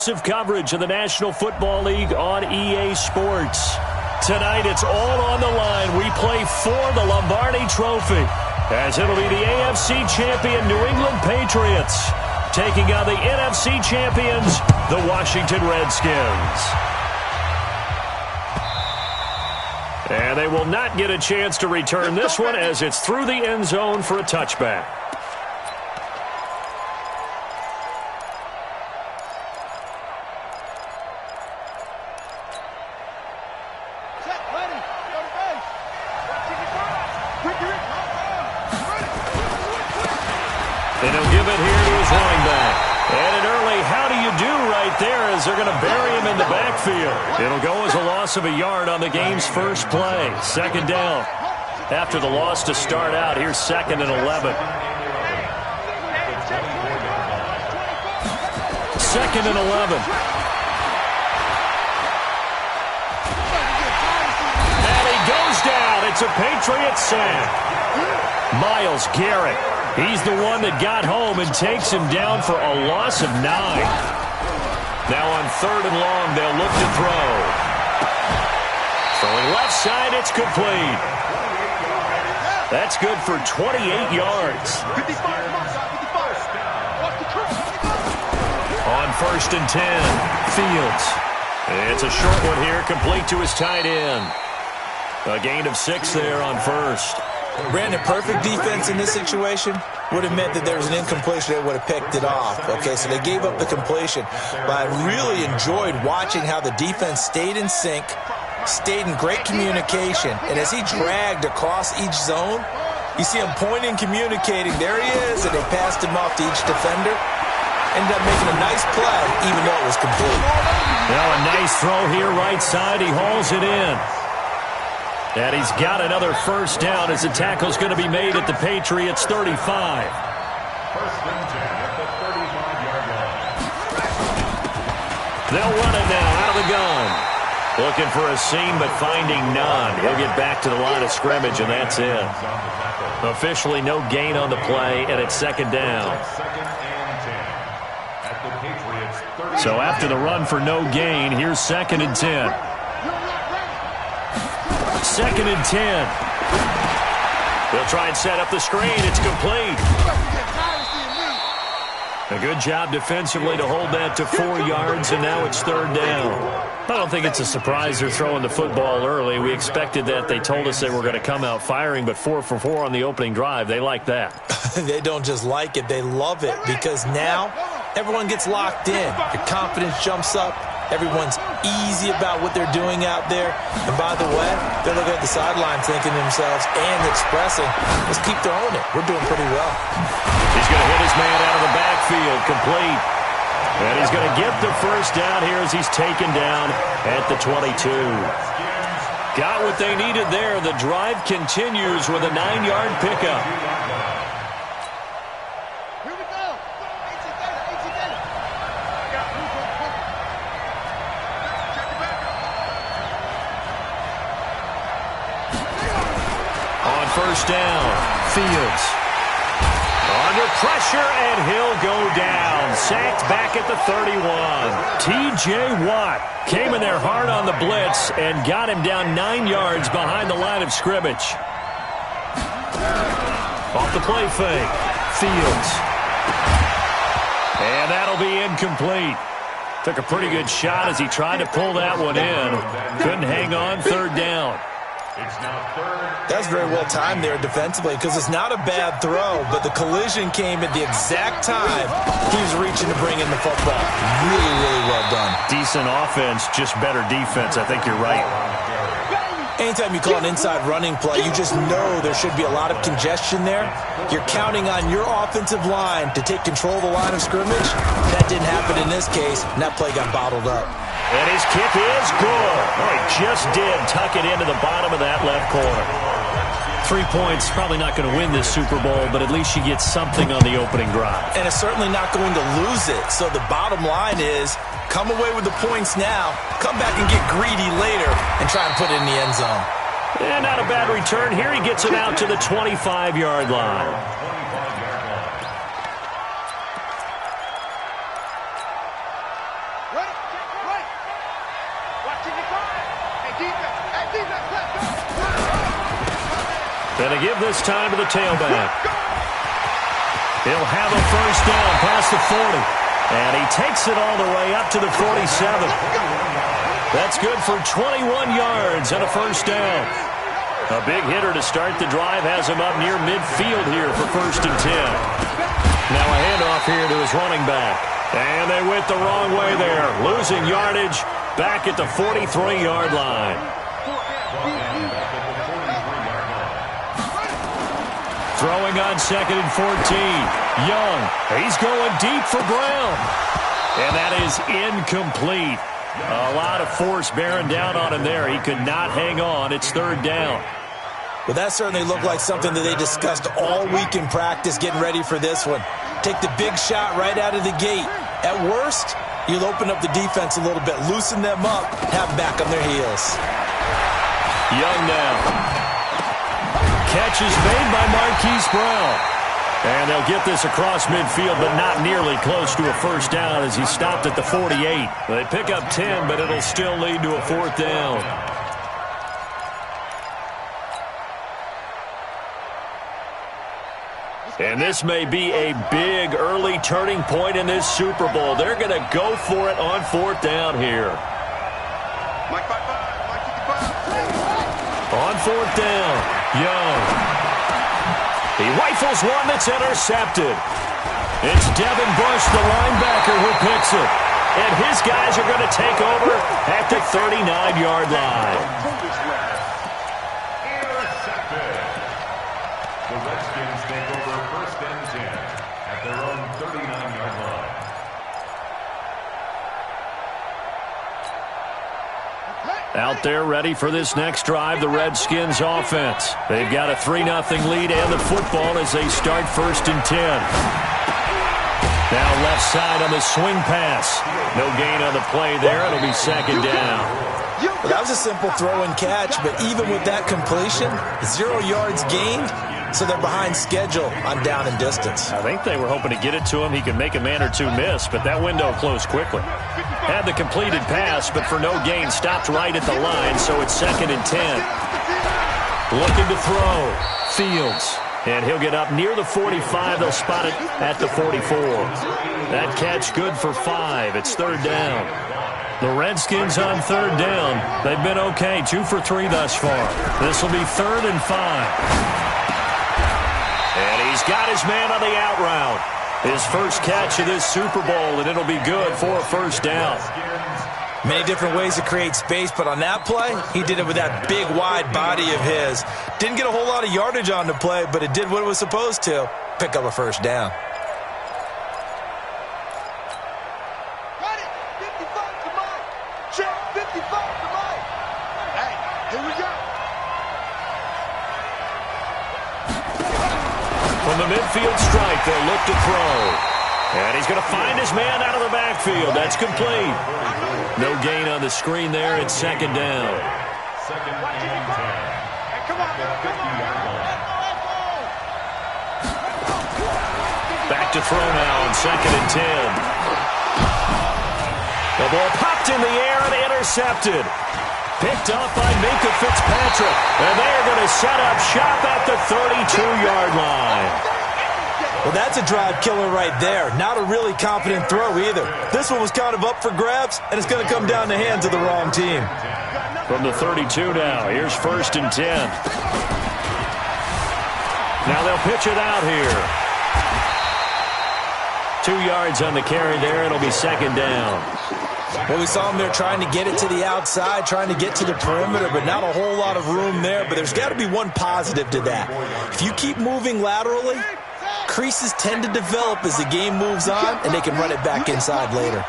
Coverage of the National Football League on EA Sports. Tonight, it's all on the line. We play for the Lombardi Trophy, as it'll be the AFC champion New England Patriots taking on the NFC champions, the Washington Redskins. And they will not get a chance to return this one, as it's through the end zone for a touchback. And he'll give it here to his running back. And an early how do you do right there, as they're going to bury him in the backfield. It'll go as a loss of a yard on the game's first play. Second down. After the loss to start out, here's 2nd and 11. 2nd and 11. And he goes down. It's a Patriots sack. Myles Garrett. He's the one that got home and takes him down for a loss of 9. Now on 3rd and long, they'll look to throw. Throwing left side, it's complete. That's good for 28 yards. On 1st and 10, Fields. It's a short one here, complete to his tight end. A gain of 6 there on 1st. Brandon, perfect defense in this situation would have meant that there was an incompletion that would have picked it off. Okay, so they gave up the completion. But I really enjoyed watching how the defense stayed in sync, stayed in great communication, and as he dragged across each zone, you see him pointing, communicating. There he is, and they passed him off to each defender. Ended up making a nice play, even though it was complete. Now a nice throw here, right side. He hauls it in. And he's got another first down as the tackle's going to be made at the Patriots' 35. They'll run it now out of the gun. Looking for a seam, but finding none. He'll get back to the line of scrimmage, and that's it. Officially no gain on the play, and it's 2nd down. So after the run for no gain, here's 2nd and 10. 2nd and 10. They'll try and set up the screen. It's complete. A good job defensively to hold that to 4 yards, and now it's 3rd down. I don't think it's a surprise they're throwing the football early. We expected that. They told us they were going to come out firing, but 4 for 4 on the opening drive. They like that. They don't just like it. They love it, because now everyone gets locked in. Your confidence jumps up. Everyone's easy about what they're doing out there. And by the way, they're looking at the sideline thinking to themselves and expressing, let's keep throwing it. We're doing pretty well. He's going to hit his man out of the backfield, complete. And he's going to get the first down here as he's taken down at the 22. Got what they needed there. The drive continues with a 9-yard pickup. First down, Fields. Under pressure, and he'll go down. Sacked back at the 31. T.J. Watt came in there hard on the blitz and got him down 9 yards behind the line of scrimmage. Off the play fake, Fields. And that'll be incomplete. Took a pretty good shot as he tried to pull that one in. Couldn't hang on, 3rd down. That's very well timed there defensively, because it's not a bad throw, but the collision came at the exact time he was reaching to bring in the football. Really, really well done. Decent offense, just better defense. I think you're right. Anytime you call an inside running play, you just know there should be a lot of congestion there. You're counting on your offensive line to take control of the line of scrimmage. That didn't happen in this case, and that play got bottled up. And his kick is good. Oh, he just did tuck it into the bottom of that left corner. 3 points, probably not going to win this Super Bowl, but at least you get something on the opening drive. And it's certainly not going to lose it. So the bottom line is, come away with the points now, come back and get greedy later, and try and put it in the end zone. And not a bad return. Here he gets it out to the 25-yard line. Gonna give this time to the tailback. He'll have a first down past the 40. And he takes it all the way up to the 47. That's good for 21 yards and a first down. A big hitter to start the drive has him up near midfield here for 1st and 10. Now a handoff here to his running back. And they went the wrong way there, losing yardage back at the 43-yard line. Throwing on 2nd and 14. Young, he's going deep for Brown. And that is incomplete. A lot of force bearing down on him there. He could not hang on. It's 3rd down. Well, that certainly looked like something that they discussed all week in practice, getting ready for this one. Take the big shot right out of the gate. At worst, you'll open up the defense a little bit, loosen them up, have them back on their heels. Young now. Catch is made by Marquise Brown. And they'll get this across midfield, but not nearly close to a first down as he stopped at the 48. They pick up 10, but it'll still lead to a 4th down. And this may be a big early turning point in this Super Bowl. They're going to go for it on 4th down here. On 4th down, Young. He rifles one that's intercepted. It's Devin Bush, the linebacker, who picks it. And his guys are going to take over at the 39-yard line. Intercepted. The Redskins take over 1st and 10 at their own 39-yard line. Out there ready for this next drive, the Redskins offense. They've got a 3-0 lead and the football as they start 1st and 10. Now left side on the swing pass. No gain on the play there. It'll be 2nd down. Well, that was a simple throw and catch, but even with that completion, 0 yards gained, so they're behind schedule on down and distance. I think they were hoping to get it to him. He could make a man or two miss, but that window closed quickly. Had the completed pass, but for no gain, stopped right at the line, so it's 2nd and 10. Looking to throw. Fields. And he'll get up near the 45. They'll spot it at the 44. That catch good for 5. It's 3rd down. The Redskins on 3rd down. They've been okay. 2 for 3 thus far. This will be 3rd and 5. And he's got his man on the out route. His first catch of this Super Bowl, and it'll be good for a 1st down. Many different ways to create space, but on that play, he did it with that big, wide body of his. Didn't get a whole lot of yardage on the play, but it did what it was supposed to, pick up a 1st down. From the midfield strike, they'll look to throw. And he's going to find his man out of the backfield. That's complete. No gain on the screen there. It's 2nd down. 2nd and 10. Back to throw now on 2nd and 10. The ball popped in the air and intercepted. Picked up by Minkah Fitzpatrick. And they're going to set up shop at the 32-yard line. Well, that's a drive killer right there. Not a really confident throw either. This one was kind of up for grabs, and it's going to come down the hands of the wrong team. From the 32 now, here's 1st and 10. Now they'll pitch it out here. 2 yards on the carry there. It'll be 2nd down. Well, we saw him there trying to get it to the outside, trying to get to the perimeter, but not a whole lot of room there. But there's got to be one positive to that. If you keep moving laterally, creases tend to develop as the game moves on, and they can run it back inside later.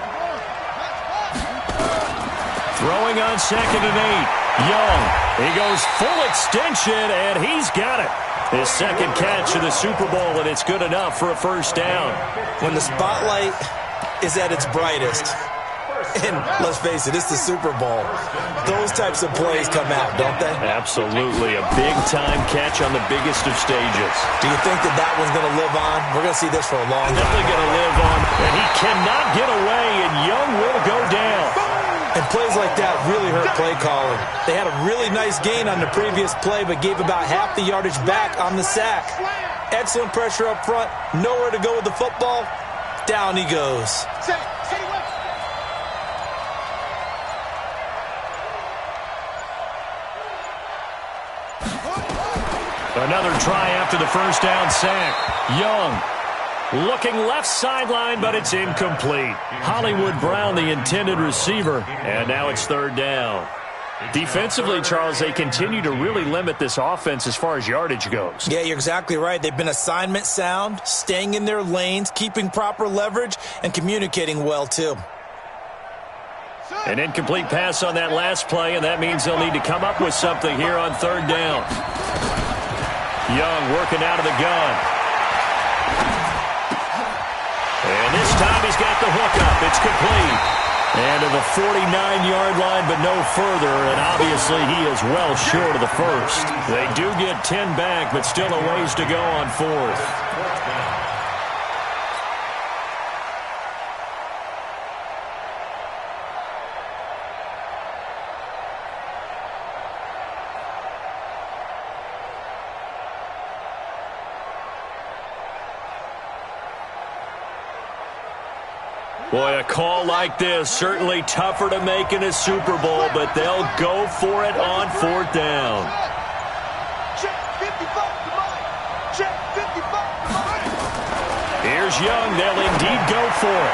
Throwing on 2nd and 8. Young. He goes full extension, and he's got it. His 2nd catch of the Super Bowl, and it's good enough for a 1st down. When the spotlight is at its brightest, and And let's face it, it's the Super Bowl. Those types of plays come out, don't they? Absolutely. A big-time catch on the biggest of stages. Do you think that that one's going to live on? We're going to see this for a long time. Definitely going to live on. And he cannot get away, and Young will go down. And plays like that really hurt play calling. They had a really nice gain on the previous play, but gave about half the yardage back on the sack. Excellent pressure up front. Nowhere to go with the football. Down he goes. Another try after the first down sack. Young looking left sideline, but it's incomplete. Hollywood Brown, the intended receiver, and now it's third down. Defensively, Charles, they continue to really limit this offense as far as yardage goes. Yeah, you're exactly right. They've been assignment sound, staying in their lanes, keeping proper leverage, and communicating well, too. An incomplete pass on that last play, and that means they'll need to come up with something here on third down. Young working out of the gun. And this time he's got the hookup. It's complete. And to the 49-yard line, but no further. And obviously he is well short of the first. They do get 10 back, but still a ways to go on fourth. Boy, a call like this, certainly tougher to make in a Super Bowl, but they'll go for it on fourth down. Here's Young. They'll indeed go for it.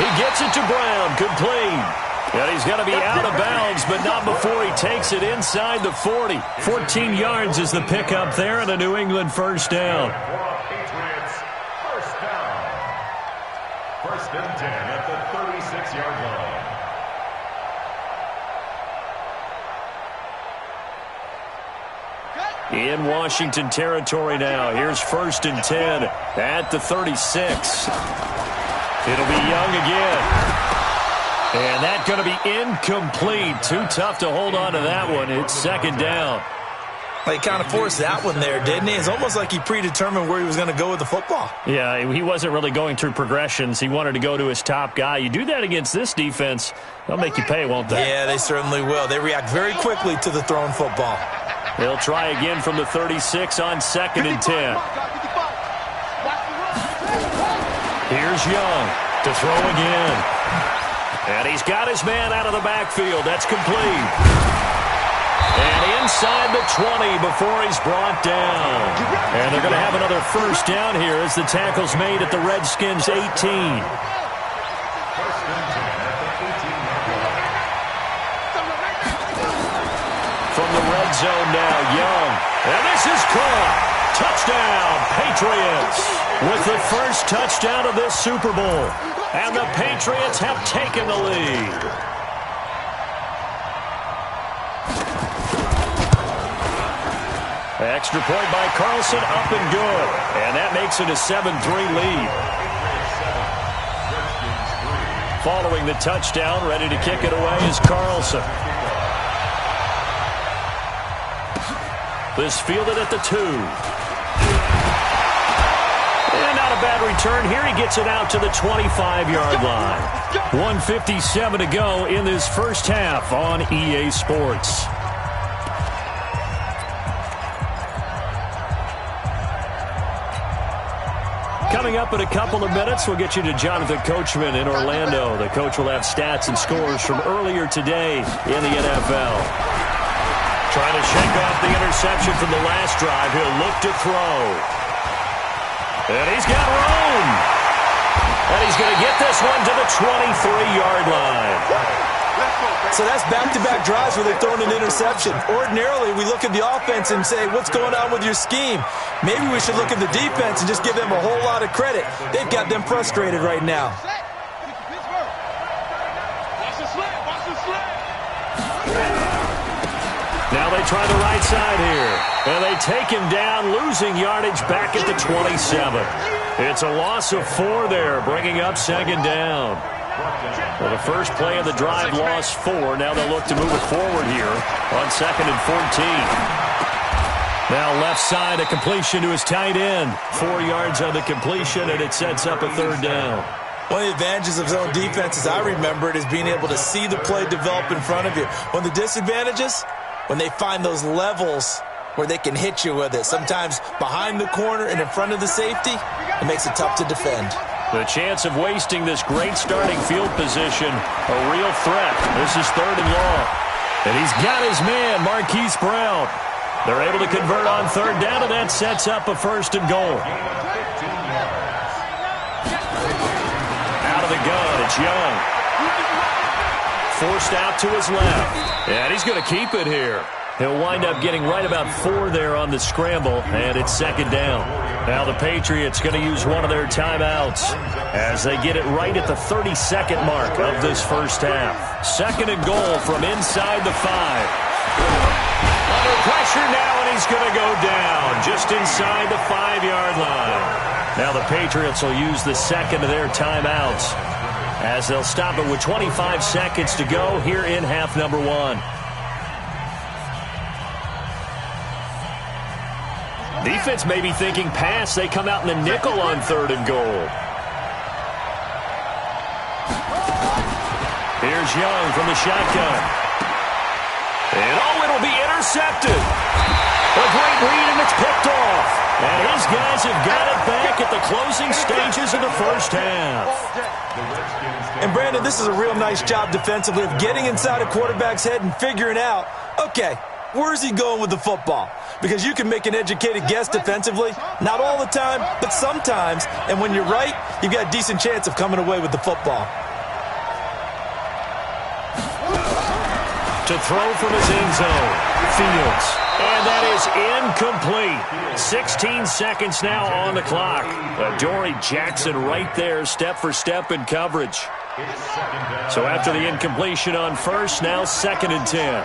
He gets it to Brown, complete. And he's going to be out of bounds, but not before he takes it inside the 40. 14 yards is the pickup there, and a New England first down. First and 10 at the 36-yard line. In Washington territory now. Here's first and 10 at the 36. It'll be Young again. And that's going to be incomplete. Too tough to hold on to that one. It's second down. He kind of forced that one there, didn't he? It's almost like he predetermined where he was going to go with the football. Yeah, he wasn't really going through progressions. He wanted to go to his top guy. You do that against this defense, they'll make you pay, won't they? Yeah, they certainly will. They react very quickly to the thrown football. They'll try again from the 36 on second and 10. Here's Young to throw again. And he's got his man out of the backfield. That's complete. And inside the 20 before he's brought down. And they're going to have another first down here as the tackle's made at the Redskins' 18. From the red zone now, Young. And this is caught. Touchdown, Patriots. With the first touchdown of this Super Bowl. And the Patriots have taken the lead. Extra point by Carlson, up and good. And that makes it a 7-3 lead. Following the touchdown, ready to kick it away is Carlson. This fielded at the 2. And not a bad return here. He gets it out to the 25-yard line. 1:57 to go in this first half on EA Sports. Coming up in a couple of minutes, we'll get you to Jonathan Coachman in Orlando. The coach will have stats and scores from earlier today in the NFL. Trying to shake off the interception from the last drive. He'll look to throw. And he's got room. And he's going to get this one to the 23-yard line. So that's back-to-back drives where they've thrown an interception. Ordinarily, we look at the offense and say, what's going on with your scheme? Maybe we should look at the defense and just give them a whole lot of credit. They've got them frustrated right now. Now they try the right side here. And they take him down, losing yardage back at the 27. It's a loss of 4 there, bringing up second down. Well, the first play of the drive lost 4. Now they'll look to move it forward here on 2nd and 14. Now left side, a completion to his tight end. 4 yards on the completion, and it sets up a 3rd down. One of the advantages of zone defense, as I remember it, is being able to see the play develop in front of you. One of the disadvantages, when they find those levels where they can hit you with it, sometimes behind the corner and in front of the safety, it makes it tough to defend. The chance of wasting this great starting field position, a real threat. This is 3rd and long. And he's got his man, Marquise Brown. They're able to convert on 3rd down, and that sets up a 1st and goal. Out of the gun, it's Young. Forced out to his left. And he's going to keep it here. He'll wind up getting right about 4 there on the scramble, and it's 2nd down. Now the Patriots going to use one of their timeouts as they get it right at the 32nd mark of this first half. 2nd and goal from inside the 5. Under pressure now, and he's going to go down just inside the 5-yard line. Now the Patriots will use the 2nd of their timeouts as they'll stop it with 25 seconds to go here in half number 1. Defense may be thinking pass. They come out in the nickel on 3rd and goal. Here's Young from the shotgun. And it'll be intercepted. A great read, and it's picked off. And his guys have got it back at the closing stages of the first half. And Brandon, this is a real nice job defensively of getting inside a quarterback's head and figuring out, okay, where's he going with the football? Because you can make an educated guess defensively, not all the time, but sometimes. And when you're right, you've got a decent chance of coming away with the football. To throw from his end zone, Fields. And that is incomplete. 16 seconds now on the clock. Adoree Jackson right there, step for step in coverage. So after the incompletion on 1st, now 2nd and 10.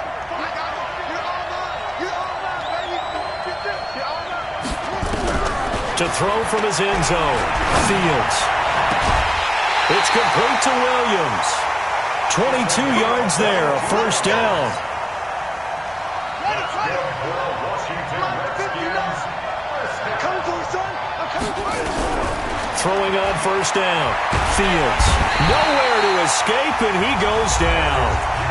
To throw from his end zone, Fields. It's complete to Williams. 22 yards there, a 1st down. Throwing on 1st down, Fields. Nowhere to escape, and he goes down.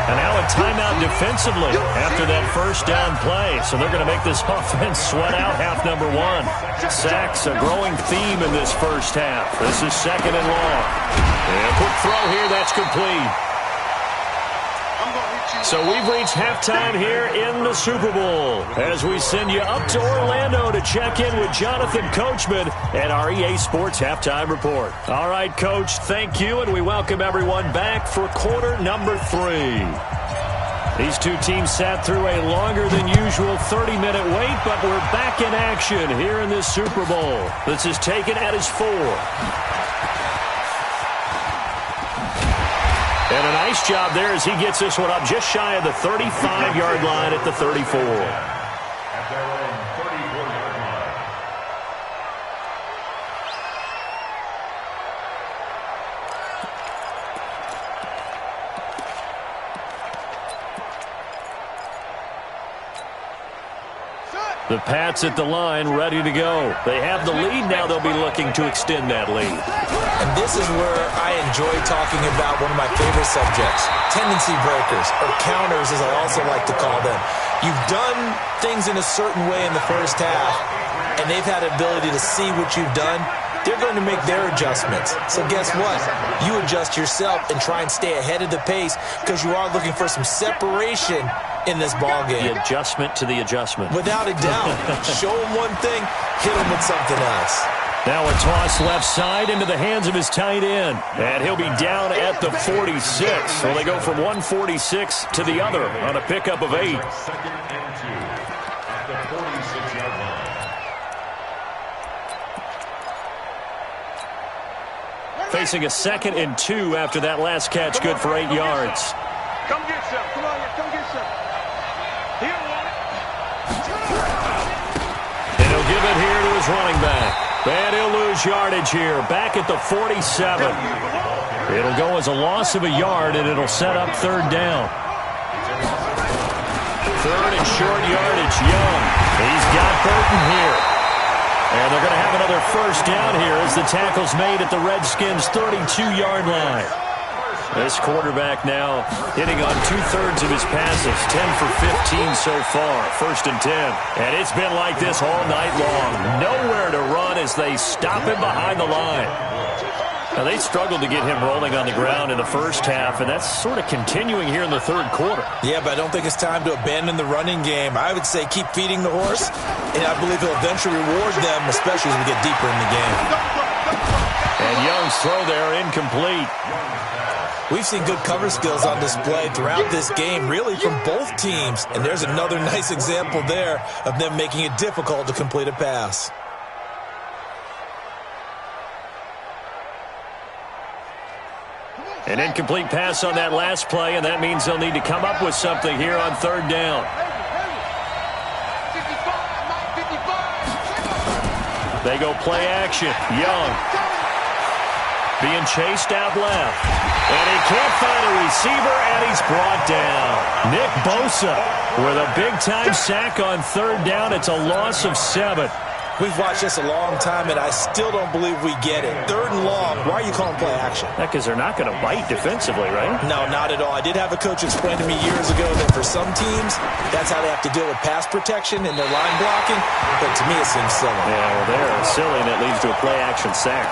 And now a timeout defensively after that 1st down play. So they're going to make this offense sweat out half number 1. Sacks, a growing theme in this first half. This is 2nd and long. And a quick throw here, that's complete. So we've reached halftime here in the Super Bowl as we send you up to Orlando to check in with Jonathan Coachman and our EA Sports Halftime Report. All right, Coach, thank you, and we welcome everyone back for quarter number 3. These two teams sat through a longer than usual 30-minute wait, but we're back in action here in this Super Bowl. This is taken at his 4. And a nice job there as he gets this one up just shy of the 35-yard line at the 34. At their own 34-yard line. The Pats at the line, ready to go. They have the lead now. They'll be looking to extend that lead. And this is where I enjoy talking about one of my favorite subjects, tendency breakers, or counters as I also like to call them. You've done things in a certain way in the first half, and they've had the ability to see what you've done. They're going to make their adjustments. So guess what? You adjust yourself and try and stay ahead of the pace because you are looking for some separation in this ballgame. The adjustment to the adjustment. Without a doubt. Show him one thing, hit him with something else. Now a toss left side into the hands of his tight end. And he'll be down at the 46. So they go from 146 to the other on a pickup of 8. 2nd and 2 at the 46-yard line. Facing a 2nd and 2 after that last catch, good for 8 yards. Come get some. Come on, come get some. Here, And he'll give it here to his running back. And he'll lose yardage here, back at the 47. It'll go as a loss of a yard, and it'll set up third down. Third and short yardage, Young. He's got Burton here. And they're going to have another first down here as the tackle's made at the Redskins' 32-yard line. This quarterback now hitting on 2/3 of his passes, 10 for 15 so far, 1st and 10. And it's been like this all night long. Nowhere to run as they stop him behind the line. Now, they struggled to get him rolling on the ground in the first half, and that's sort of continuing here in the third quarter. Yeah, but I don't think it's time to abandon the running game. I would say keep feeding the horse, and I believe he'll eventually reward them, especially as we get deeper in the game. And Young's throw there incomplete. We've seen good cover skills on display throughout this game, really from both teams, and there's another nice example there of them making it difficult to complete a pass. An incomplete pass on that last play, and that means they'll need to come up with something here on third down. They go play action. Young being chased out left. And he can't find a receiver, and he's brought down. Nick Bosa with a big-time sack on third down. It's a loss of 7. We've watched this a long time, and I still don't believe we get it. Third and long, why are you calling play action? Because they're not going to bite defensively, right? No, not at all. I did have a coach explain to me years ago that for some teams, that's how they have to deal with pass protection and their line blocking. But to me, it seems silly. Yeah, well, they're silly, and it leads to a play-action sack.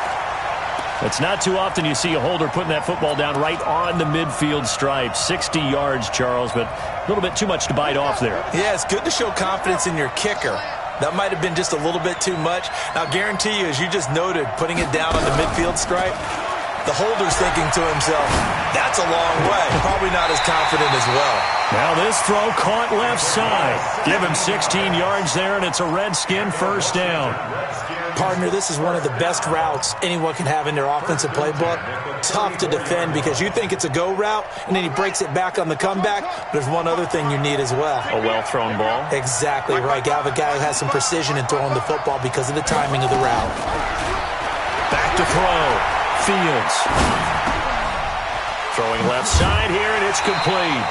It's not too often you see a holder putting that football down right on the midfield stripe. 60 yards, Charles, but a little bit too much to bite off there. Yeah, it's good to show confidence in your kicker. That might have been just a little bit too much. Now, I guarantee you, as you just noted, putting it down on the midfield stripe, the holder's thinking to himself, that's a long way. Probably not as confident as well. Now this throw caught left side. Give him 16 yards there, and it's a Redskin first down. Partner, this is one of the best routes anyone can have in their offensive playbook. Tough to defend because you think it's a go route, and then he breaks it back on the comeback. There's one other thing you need as well. A well-thrown ball? Exactly right. You have a guy who has some precision in throwing the football because of the timing of the route. Back to throw. Fields. Throwing left side here, and it's complete.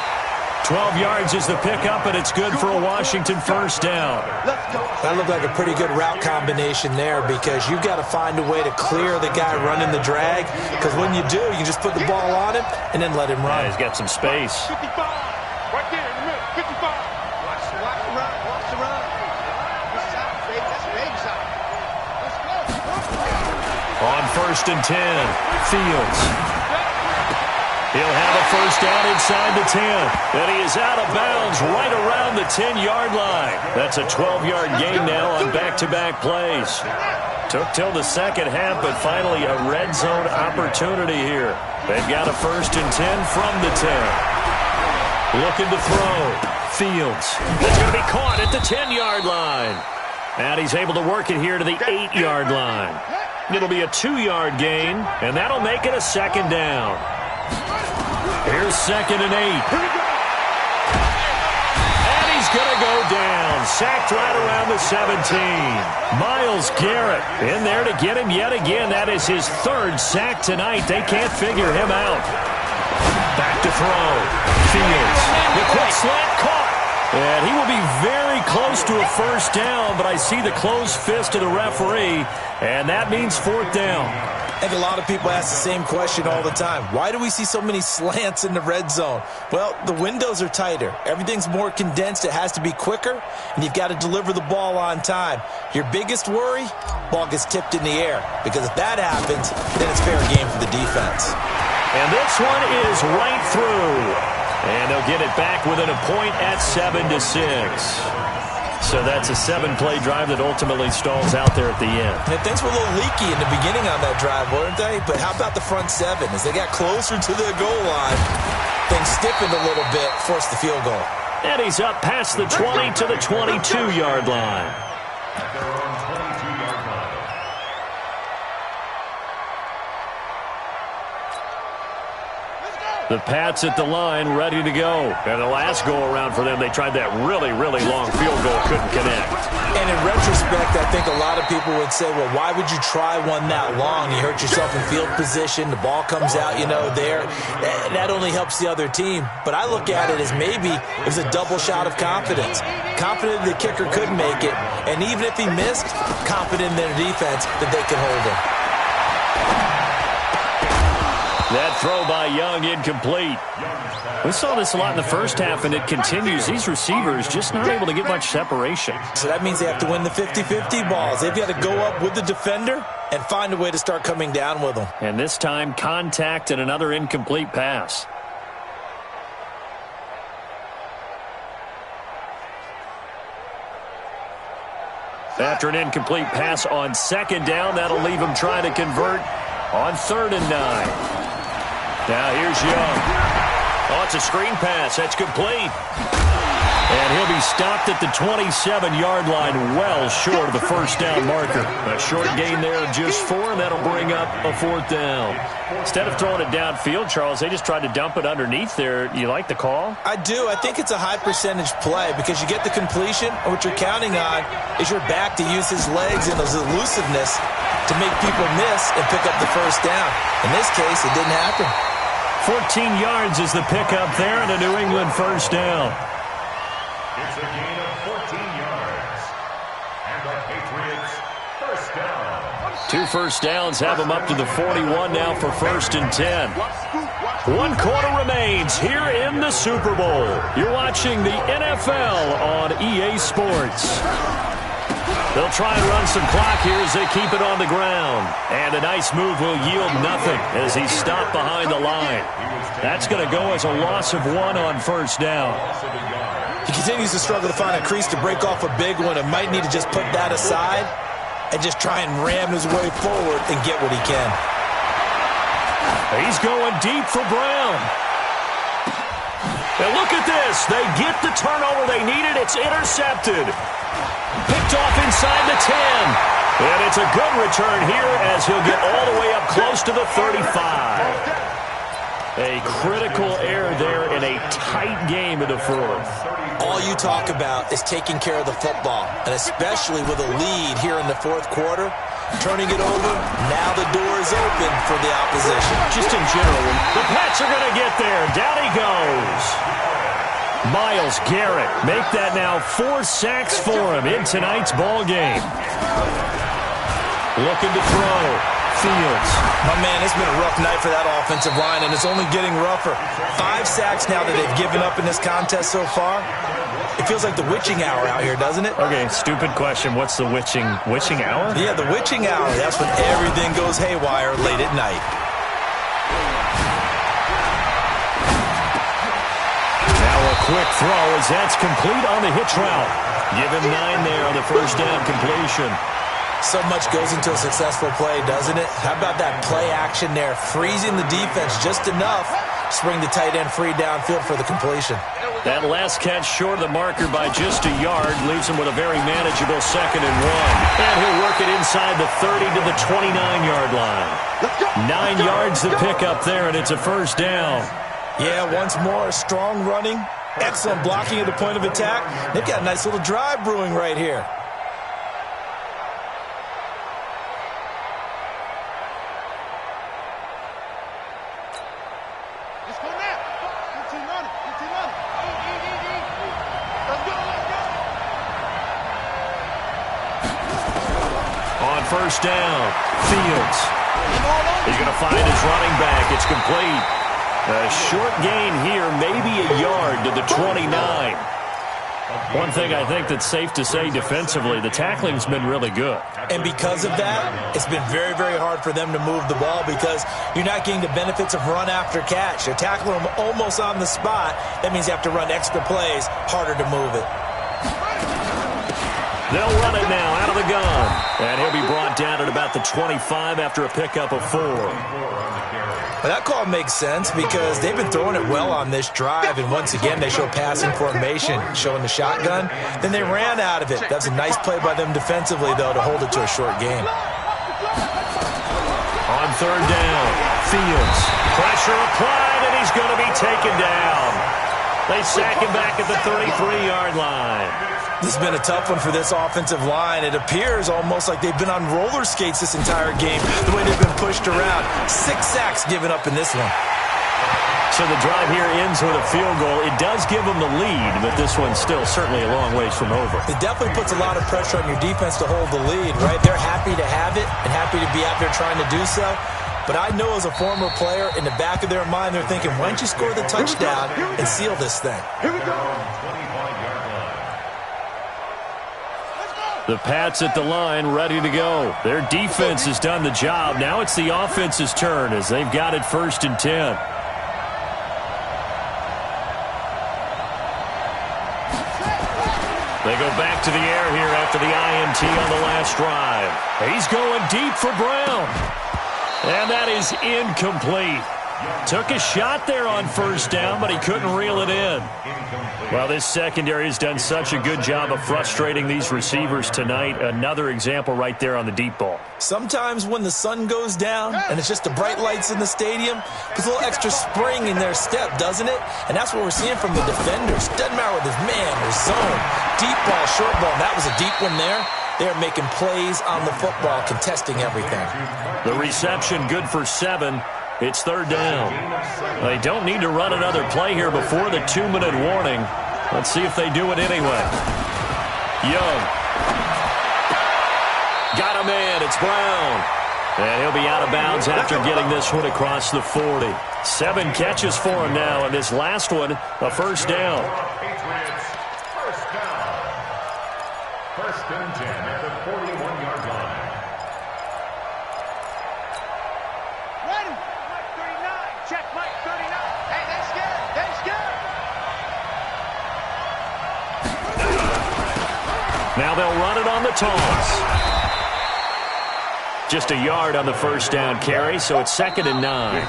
12 yards is the pickup, and it's good for a Washington first down. That looked like a pretty good route combination there because you've got to find a way to clear the guy running the drag because when you do, you just put the ball on him and then let him run. Yeah, he's got some space. 55. Right there in the middle. 55. Watch the run. Watch the run. This side, baby. That's the baby side. Let's go. On 1st and 10, Fields. He'll have a first down inside the 10. And he is out of bounds right around the 10-yard line. That's a 12-yard gain now on back-to-back plays. Took till the second half, but finally a red zone opportunity here. They've got a 1st and 10 from the 10. Looking to throw. Fields. It's going to be caught at the 10-yard line. And he's able to work it here to the 8-yard line. It'll be a 2-yard gain, and that'll make it a second down. Here's 2nd and 8. And he's going to go down. Sacked right around the 17. Miles Garrett in there to get him yet again. That is his 3rd sack tonight. They can't figure him out. Back to throw. Fields. The quick slant caught. And he will be very close to a first down, but I see the closed fist of the referee, and that means 4th down. I think a lot of people ask the same question all the time. Why do we see so many slants in the red zone? Well, the windows are tighter. Everything's more condensed. It has to be quicker, and you've got to deliver the ball on time. Your biggest worry? Ball gets tipped in the air, because if that happens, then it's fair game for the defense. And this one is right through. And they'll get it back within a point at 7-6. So that's a 7-play drive that ultimately stalls out there at the end. And things were a little leaky in the beginning on that drive, weren't they? But how about the front 7? As they got closer to the goal line, things stiffened a little bit, forced the field goal. And he's up past the 20 to the 22-yard line. At their own 22-yard line. Let's go. The Pats at the line, ready to go. And the last go-around for them, they tried that really, really long field goal, couldn't connect. And in retrospect, I think a lot of people would say, well, why would you try one that long? You hurt yourself in field position. The ball comes out, there. That only helps the other team. But I look at it as maybe it was a double shot of confidence. Confident the kicker could make it. And even if he missed, confident in their defense that they could hold him. That throw by Young incomplete. We saw this a lot in the first half, and it continues. These receivers just not able to get much separation. So that means they have to win the 50-50 balls. They've got to go up with the defender and find a way to start coming down with them. And this time, contact and another incomplete pass. After an incomplete pass on second down, that'll leave him trying to convert on 3rd and 9. Now here's Young. Oh, it's a screen pass. That's complete. And he'll be stopped at the 27-yard line, well short of the first down marker. A short gain there of just 4, and that'll bring up a 4th down. Instead of throwing it downfield, Charles, they just tried to dump it underneath there. You like the call? I do. I think it's a high percentage play because you get the completion, and what you're counting on is your back to use his legs and his elusiveness to make people miss and pick up the first down. In this case, it didn't happen. 14 yards is the pickup there, and a New England first down. It's a gain of 14 yards. And the Patriots first down. 2 first downs have them up to the 41 now for 1st and 10. 1 quarter remains here in the Super Bowl. You're watching the NFL on EA Sports. They'll try and run some clock here as they keep it on the ground. And a nice move will yield nothing as he's stopped behind the line. That's going to go as a loss of 1 on 1st down. He continues to struggle to find a crease to break off a big one and might need to just put that aside and just try and ram his way forward and get what he can. He's going deep for Brown. And look at this. They get the turnover they needed. It's intercepted. Picked off inside the 10. And it's a good return here as he'll get all the way up close to the 35. A critical error there in a tight game in the 4th. All you talk about is taking care of the football, and especially with a lead here in the 4th quarter, turning it over, now the door is open for the opposition. Just in general, the Pats are going to get there. Down he goes. Myles Garrett make that now 4 sacks for him in tonight's ball game. Looking to throw. Fields. My man, it's been a rough night for that offensive line, and it's only getting rougher. 5 sacks now that they've given up in this contest so far. It feels like the witching hour out here, doesn't it? Okay, stupid question. What's the witching hour? Yeah, the witching hour. That's when everything goes haywire late at night. Now a quick throw as that's complete on the hitch route. Give him 9 there on the first down completion. So much goes into a successful play, doesn't it? How about that play action there? Freezing the defense just enough to bring the tight end free downfield for the completion. That last catch short of the marker by just a yard leaves him with a very manageable 2nd and 1. And he'll work it inside the 30 to the 29-yard line. 9 yards to pick up there, and it's a first down. Yeah, once more, strong running, excellent blocking at the point of attack. They've got a nice little drive brewing right here. First down, Fields. He's going to find his running back. It's complete. A short gain here, maybe a yard to the 29. One thing I think that's safe to say defensively, the tackling's been really good. And because of that, it's been very, very hard for them to move the ball because you're not getting the benefits of run after catch. You're tackling them almost on the spot. That means you have to run extra plays, harder to move it. They'll run it now out of the gun. And he'll be brought down at about the 25 after a pickup of 4. Well, that call makes sense because they've been throwing it well on this drive, and once again they show passing formation, showing the shotgun. Then they ran out of it. That's a nice play by them defensively, though, to hold it to a short game. On 3rd down, Fields. Pressure applied, and he he's going to be taken down. They sack him back at the 33-yard line. This has been a tough one for this offensive line. It appears almost like they've been on roller skates this entire game, the way they've been pushed around. 6 sacks given up in this one. So the drive here ends with a field goal. It does give them the lead, but this one's still certainly a long ways from over. It definitely puts a lot of pressure on your defense to hold the lead, right? They're happy to have it and happy to be out there trying to do so. But I know as a former player, in the back of their mind, they're thinking, why don't you score the touchdown and seal this thing? Here we go. 25-yard line. The Pats at the line, ready to go. Their defense has done the job. Now it's the offense's turn as they've got it 1st and 10. They go back to the air here after the INT on the last drive. He's going deep for Brown. And that is incomplete. Took a shot there on 1st down, but he couldn't reel it in. Well, this secondary has done such a good job of frustrating these receivers tonight. Another example right there on the deep ball. Sometimes when the sun goes down and it's just the bright lights in the stadium, there's a little extra spring in their step, doesn't it? And that's what we're seeing from the defenders. Doesn't matter whether it's man or zone, deep ball, short ball. That was a deep one there. They're making plays on the football, contesting everything. The reception good for 7. It's 3rd down. They don't need to run another play here before the 2-minute warning. Let's see if they do it anyway. Young. Got a man. It's Brown. And he'll be out of bounds after getting this one across the 40. 7 catches for him now, and this last one, a 1st down. Patriots, 1st down. 1st and 10 at the 41-yard line. Ready. Mike 39. Check Mike 39. Hey, that's good. That's good. Now they'll run it on the toss. Just a yard on the 1st down carry, so it's 2nd and 9.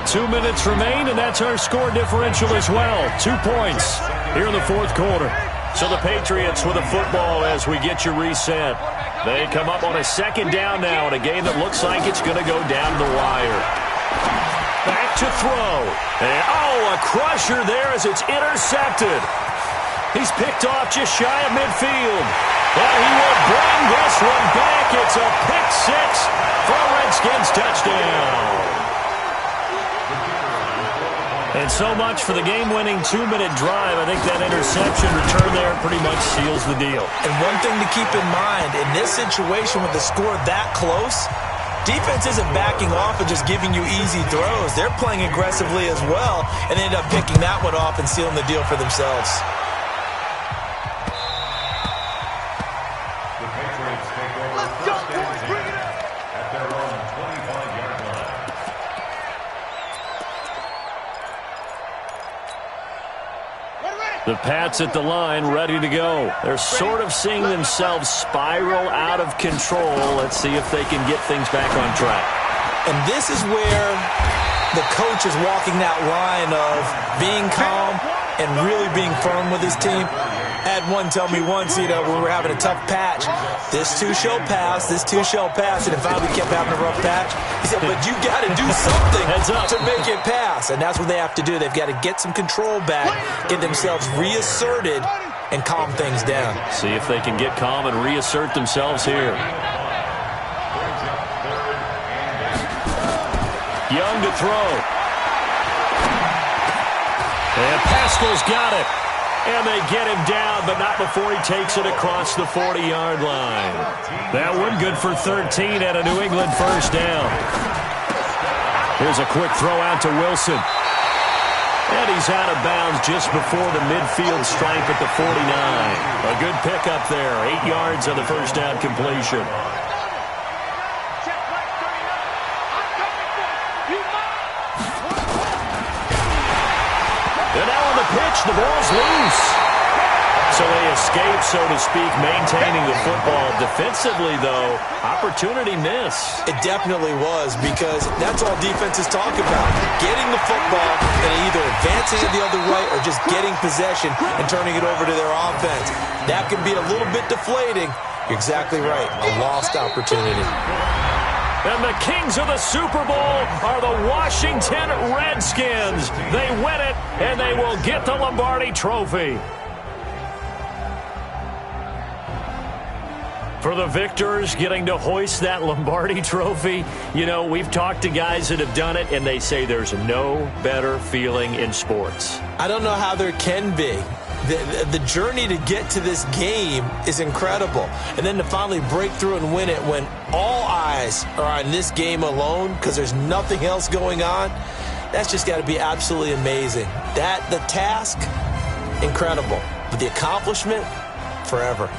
2 minutes remain, and that's our score differential as well. 2 points here in the 4th quarter. So the Patriots with a football as we get you reset. They come up on a 2nd down now in a game that looks like it's going to go down the wire. Back to throw. And, a crusher there as it's intercepted. He's picked off just shy of midfield. But he will bring this one back. It's a pick 6 for a Redskins touchdown. And so much for the game-winning 2-minute drive. I think that interception return there pretty much seals the deal. And one thing to keep in mind, in this situation with the score that close, defense isn't backing off and just giving you easy throws. They're playing aggressively as well, and they end up picking that one off and sealing the deal for themselves. The Patriots take over 1st and 10 at their own 25-yard line. The Pats at the line, ready to go. They're sort of seeing themselves spiral out of control. Let's see if they can get things back on track. And this is where the coach is walking that line of being calm and really being firm with his team. I had one tell me once, when we were having a tough patch, this too shall pass, this too shall pass, and if finally kept having a rough patch, he said, but you got to do something to make it pass, and that's what they have to do. They've got to get some control back, get themselves reasserted, and calm things down. See if they can get calm and reassert themselves here. Young to throw. And Pascal's got it. And they get him down, but not before he takes it across the 40-yard line. That one good for 13 at a New England 1st down. Here's a quick throw out to Wilson. And he's out of bounds just before the midfield stripe at the 49. A good pickup there. 8 yards on the 1st down completion. And now on the pitch, the ball's loose. So they escape, so to speak, maintaining the football. Defensively, though, opportunity miss. It definitely was, because that's all defenses talk about. Getting the football and either advancing it the other way or just getting possession and turning it over to their offense. That can be a little bit deflating. You're exactly right. A lost opportunity. And the kings of the Super Bowl are the Washington Redskins. They win it, and they will get the Lombardi Trophy. For the victors, getting to hoist that Lombardi Trophy, you know, we've talked to guys that have done it, and they say there's no better feeling in sports. I don't know how there can be. The journey to get to this game is incredible. And then to finally break through and win it when all eyes are on this game alone because there's nothing else going on, that's just got to be absolutely amazing. The task, incredible. But the accomplishment, forever.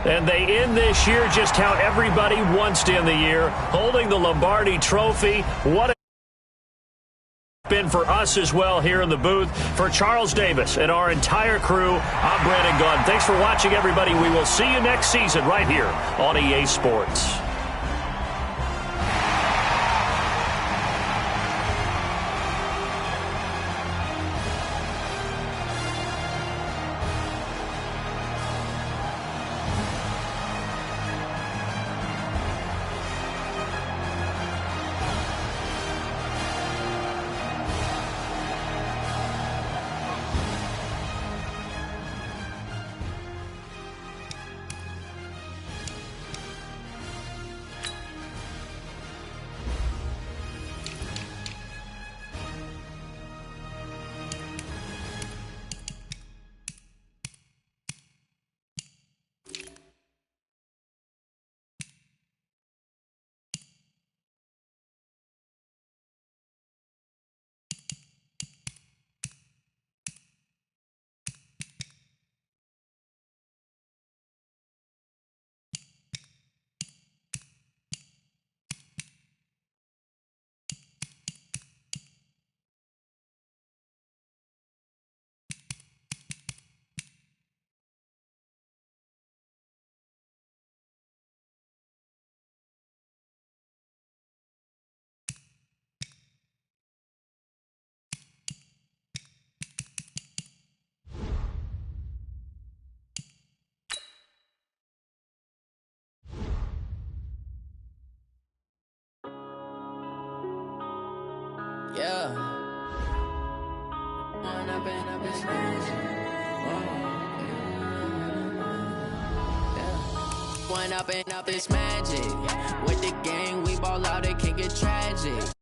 And they end this year just how everybody wants to end the year, holding the Lombardi Trophy. What a been for us as well here in the booth. For Charles Davis and our entire crew, I'm Brandon Gunn. Thanks for watching, everybody. We will see you next season right here on EA Sports. Yeah. When I've been up this magic. When I've been up this magic. With the gang, we ball out, it can get tragic.